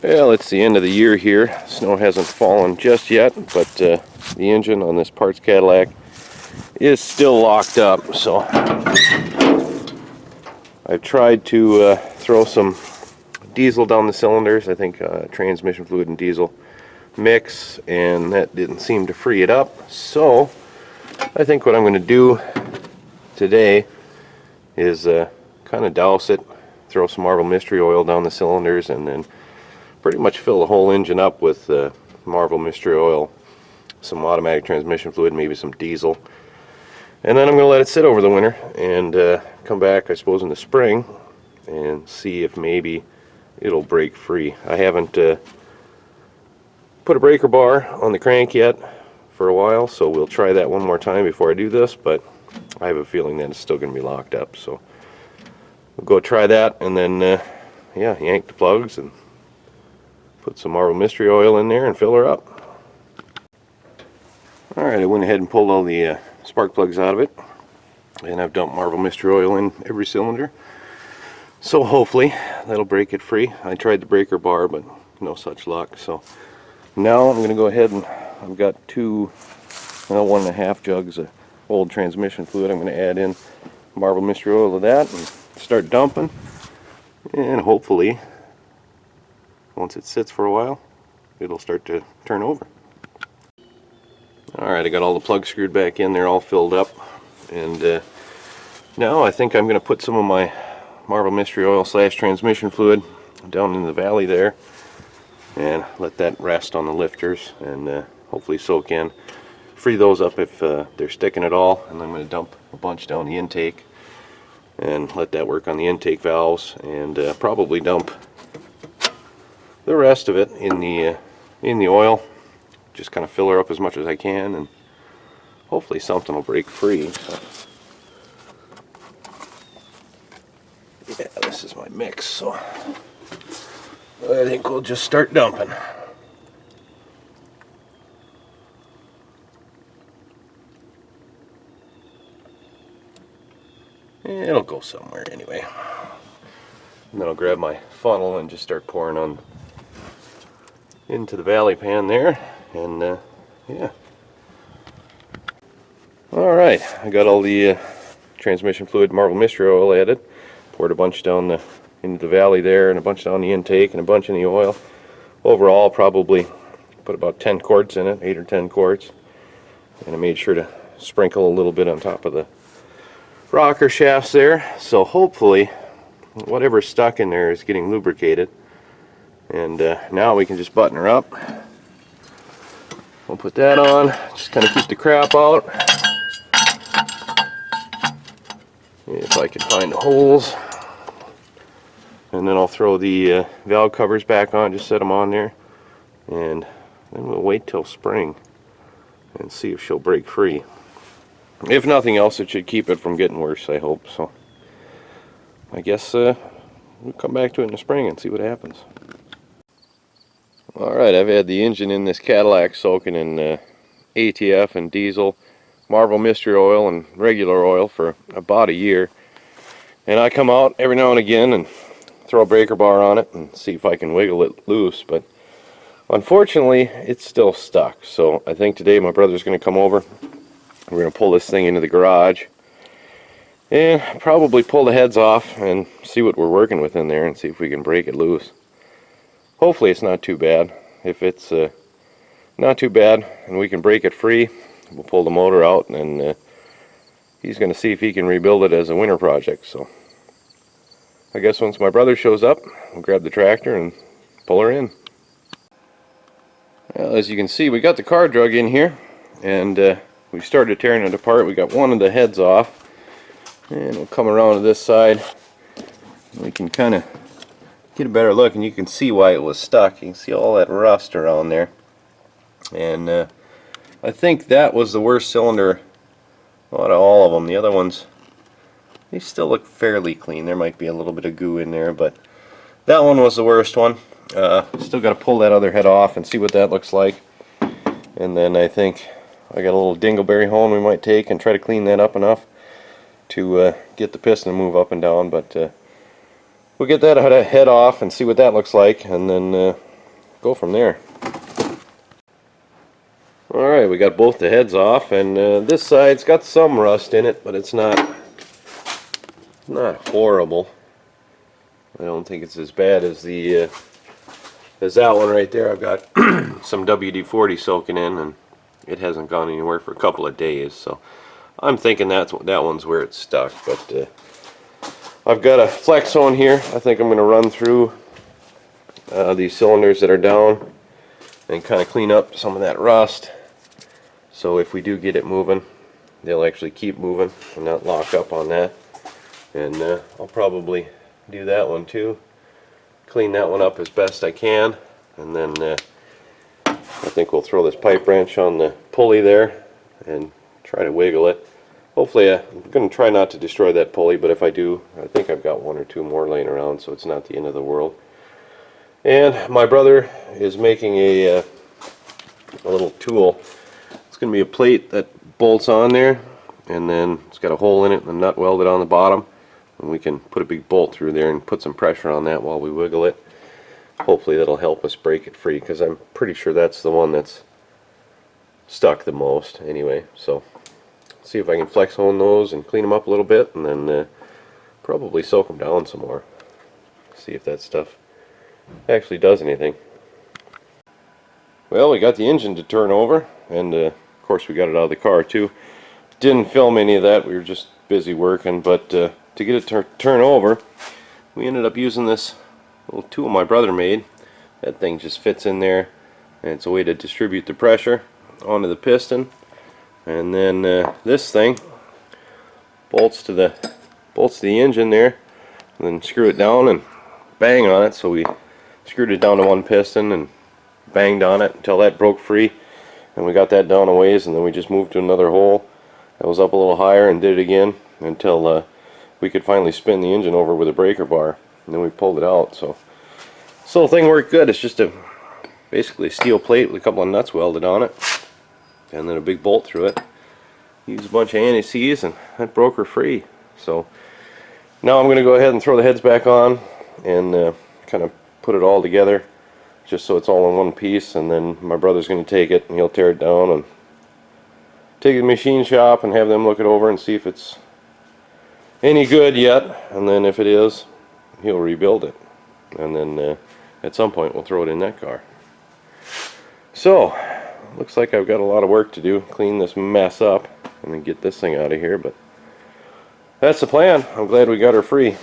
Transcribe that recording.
Well, it's the end of the year here. Snow hasn't fallen just yet, but the engine on this parts Cadillac is still locked up. So I've tried to throw some diesel down the cylinders. I think transmission fluid and diesel mix, and that didn't seem to free it up. So I think what I'm going to do today is kind of douse it, throw some Marvel Mystery Oil down the cylinders, and then pretty much fill the whole engine up with Marvel Mystery Oil, some automatic transmission fluid, maybe some diesel. And then I'm going to let it sit over the winter and come back, I suppose, in the spring and see if maybe it'll break free. I haven't put a breaker bar on the crank yet for a while, so we'll try that one more time before I do this, but I have a feeling that it's still going to be locked up. So we'll go try that, and then yeah, yank the plugs and put some Marvel Mystery Oil in there and fill her up. Alright, I went ahead and pulled all the spark plugs out of it, and I've dumped Marvel Mystery Oil in every cylinder, so hopefully that'll break it free. I tried the breaker bar, but no such luck. So now I'm going to go ahead and I've got 1.5 jugs of old transmission fluid. I'm going to add in Marvel Mystery Oil to that and start dumping, and hopefully once it sits for a while, it'll start to turn over. Alright, I got all the plugs screwed back in. They're all filled up. And now I think I'm going to put some of my Marvel Mystery Oil / transmission fluid down in the valley there and let that rest on the lifters and hopefully soak in. Free those up if they're sticking at all. And I'm going to dump a bunch down the intake and let that work on the intake valves, and probably dump the rest of it in the oil. Just kind of fill her up as much as I can, and hopefully something will break free. So yeah, this is my mix, so I think we'll just start dumping. It'll go somewhere anyway. And then I'll grab my funnel and just start pouring on into the valley pan there, and yeah. Alright, I got all the transmission fluid, Marvel Mystery Oil added. Poured a bunch down into the valley there, and a bunch down the intake, and a bunch in the oil. Overall, probably put about 10 quarts in it, 8 or 10 quarts. And I made sure to sprinkle a little bit on top of the rocker shafts there, so hopefully whatever's stuck in there is getting lubricated. And now we can just button her up. We'll put that on, just kind of keep the crap out. If I can find the holes. And then I'll throw the valve covers back on, just set them on there. And then we'll wait till spring and see if she'll break free. If nothing else, it should keep it from getting worse, I hope. So I guess we'll come back to it in the spring and see what happens. Alright, I've had the engine in this Cadillac soaking in ATF and diesel, Marvel Mystery Oil and regular oil for about a year. And I come out every now and again and throw a breaker bar on it and see if I can wiggle it loose, but unfortunately it's still stuck. So I think today my brother's going to come over. We're going to pull this thing into the garage and probably pull the heads off and see what we're working with in there and see if we can break it loose. Hopefully it's not too bad. If it's not too bad and we can break it free, we'll pull the motor out, and then he's going to see if he can rebuild it as a winter project. So I guess once my brother shows up, we'll grab the tractor and pull her in. Well, as you can see, we got the car drug in here, and we started tearing it apart. We got one of the heads off, and we'll come around to this side. We can kind of get a better look, and you can see why it was stuck. You can see all that rust around there, and I think that was the worst cylinder out of all of them. The other ones, they still look fairly clean. There might be a little bit of goo in there, but that one was the worst one. Still got to pull that other head off and see what that looks like, and then I think I got a little dingleberry hone we might take and try to clean that up enough to get the piston to move up and down. But we'll get that head off and see what that looks like, and then go from there. Alright, we got both the heads off, and this side's got some rust in it, but it's not horrible. I don't think it's as bad as the as that one right there. I've got some WD-40 soaking in, and it hasn't gone anywhere for a couple of days, so I'm thinking that one's where it's stuck. But I've got a flex on here. I think I'm going to run through these cylinders that are down and kind of clean up some of that rust, so if we do get it moving, they'll actually keep moving and not lock up on that. And I'll probably do that one too, clean that one up as best I can, and then I think we'll throw this pipe wrench on the pulley there and try to wiggle it. Hopefully, I'm going to try not to destroy that pulley, but if I do, I think I've got one or two more laying around, so it's not the end of the world. And my brother is making a little tool. It's going to be a plate that bolts on there, and then it's got a hole in it and a nut welded on the bottom, and we can put a big bolt through there and put some pressure on that while we wiggle it. Hopefully that'll help us break it free, because I'm pretty sure that's the one that's stuck the most anyway. So see if I can flex hone those and clean them up a little bit, and then probably soak them down some more. See if that stuff actually does anything. Well, we got the engine to turn over, and of course we got it out of the car too. Didn't film any of that, we were just busy working, but to get it to turn over, we ended up using this little tool my brother made. That thing just fits in there, and it's a way to distribute the pressure onto the piston. And then this thing bolts to the engine there, and then screw it down and bang on it. So we screwed it down to one piston and banged on it until that broke free, and we got that down a ways, and then we just moved to another hole that was up a little higher and did it again until we could finally spin the engine over with a breaker bar, and then we pulled it out. So this whole thing worked good. It's just basically a steel plate with a couple of nuts welded on it, and then a big bolt through it. Use a bunch of anti-seize, and that broke her free. So now I'm going to go ahead and throw the heads back on and kind of put it all together, just so it's all in one piece. And then my brother's going to take it and he'll tear it down and take it to the machine shop and have them look it over and see if it's any good yet. And then if it is, he'll rebuild it, and then at some point we'll throw it in that car. So looks like I've got a lot of work to do, clean this mess up and then get this thing out of here, but that's the plan. I'm glad we got her free.